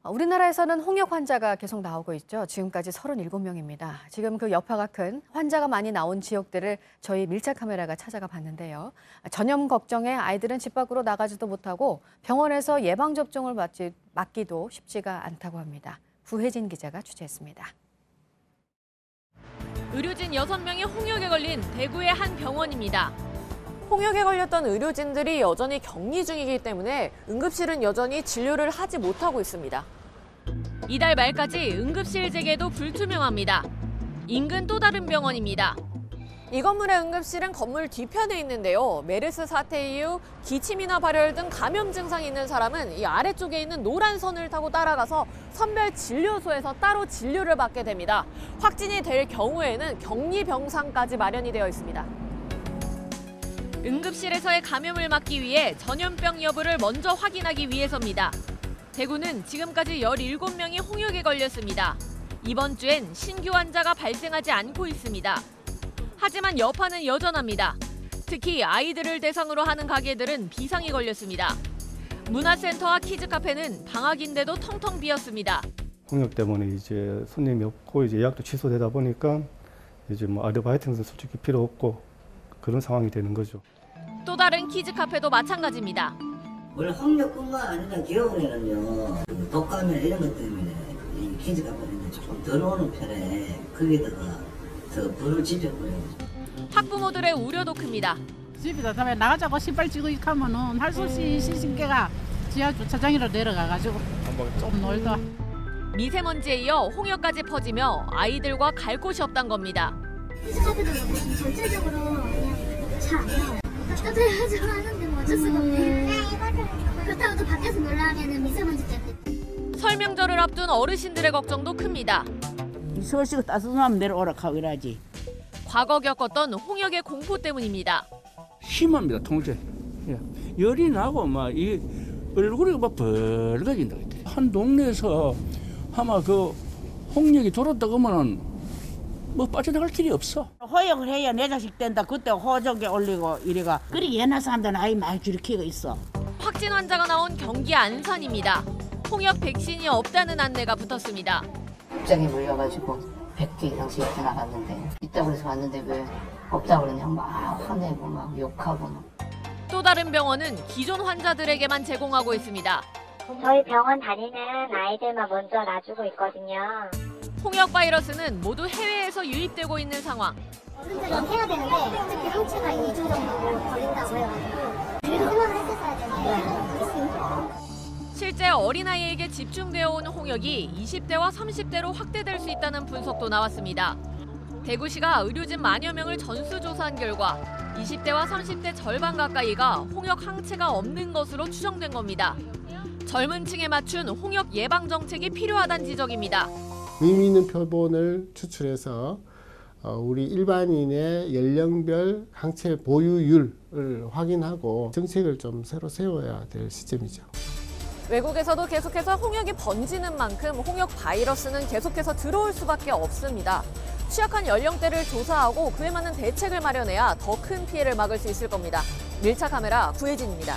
우리나라에서는 홍역 환자가 계속 나오고 있죠. 지금까지 37명입니다. 지금 그 여파가 큰 환자가 많이 나온 지역들을 저희 밀착 카메라가 찾아가 봤는데요. 전염 걱정에 아이들은 집 밖으로 나가지도 못하고 병원에서 예방접종을 맞기도 쉽지가 않다고 합니다. 구혜진 기자가 취재했습니다. 의료진 6명이 홍역에 걸린 대구의 한 병원입니다. 홍역에 걸렸던 의료진들이 여전히 격리 중이기 때문에 응급실은 여전히 진료를 하지 못하고 있습니다. 이달 말까지 응급실 재개도 불투명합니다. 인근 또 다른 병원입니다. 이 건물의 응급실은 건물 뒤편에 있는데요. 메르스 사태 이후 기침이나 발열 등 감염 증상이 있는 사람은 이 아래쪽에 있는 노란 선을 타고 따라가서 선별 진료소에서 따로 진료를 받게 됩니다. 확진이 될 경우에는 격리 병상까지 마련이 되어 있습니다. 응급실에서의 감염을 막기 위해 전염병 여부를 먼저 확인하기 위해서입니다. 대구는 지금까지 17명이 홍역에 걸렸습니다. 이번 주엔 신규 환자가 발생하지 않고 있습니다. 하지만 여파는 여전합니다. 특히 아이들을 대상으로 하는 가게들은 비상이 걸렸습니다. 문화센터와 키즈카페는 방학인데도 텅텅 비었습니다. 홍역 때문에 이제 손님이 없고 이제 예약도 취소되다 보니까 이제 뭐 아르바이트는 솔직히 필요 없고 그런 상황이 되는 거죠. 또 다른 키즈카페도 마찬가지입니다. 원래 홍역뿐만 아니라 겨울에는요 독감이나 이런 것 때문에 이 키즈카페는 조금 덜 오는 편에 거기다가 더 불을 지펴버려요. 학부모들의 우려도 큽니다. 집에다 다음에 나가자고 신발 지고 하면은 할 수 없이 시신께가 지하 주차장으로 내려가가지고 좀 놀다. 미세먼지에 이어 홍역까지 퍼지며 아이들과 갈 곳이 없단 겁니다. 키즈카페도 그렇고 전체적으로 그냥 잘 안 나와요. 따뜻해야죠 하는데 뭐 어쩔 수가 없네요. 그렇다고 또 밖에서 놀라 하면은 미세먼지 때문에. 설명절을 앞둔 어르신들의 걱정도 큽니다. 서울시가 따뜻하면 내려오라 하고 이러지. 과거 겪었던 홍역의 공포 때문입니다. 심합니다, 통제. 열이 나고 막 이 얼굴이 막 벌거진다. 한 동네에서 아마 그 홍역이 돌았다고 하면은 뭐 빠져나갈 길이 없어. 호역을 해야 내 자식 된다. 그때 호적에 올리고 이래가. 그리 옛날 사람들은 아이 많이 줄이키고 있어. 확진 환자가 나온 경기 안산입니다. 홍역 백신이 없다는 안내가 붙었습니다. 갑자기 몰려가지고 100개 이상씩 이렇게 나갔는데 있다고 해서 왔는데 왜 없다고 그러냐 막 화내고 막 욕하고 막. 또 다른 병원은 기존 환자들에게만 제공하고 있습니다. 저희 병원 다니는 아이들만 먼저 놔주고 있거든요. 홍역 바이러스는 모두 해외에서 유입되고 있는 상황. 어른들은 해야 되는데 특히 항체가 2주 정도 걸린다고 해가지고 미리 생각을 했었어야 되는데. 실제 어린아이에게 집중되어 온 홍역이 20대와 30대로 확대될 수 있다는 분석도 나왔습니다. 대구시가 의료진 만여 명을 전수조사한 결과 20대와 30대 절반 가까이가 홍역 항체가 없는 것으로 추정된 겁니다. 젊은 층에 맞춘 홍역 예방 정책이 필요하다는 지적입니다. 의미 있는 표본을 추출해서 우리 일반인의 연령별 항체 보유율을 확인하고 정책을 좀 새로 세워야 될 시점이죠. 외국에서도 계속해서 홍역이 번지는 만큼 홍역 바이러스는 계속해서 들어올 수밖에 없습니다. 취약한 연령대를 조사하고 그에 맞는 대책을 마련해야 더 큰 피해를 막을 수 있을 겁니다. 밀착 카메라 구혜진입니다.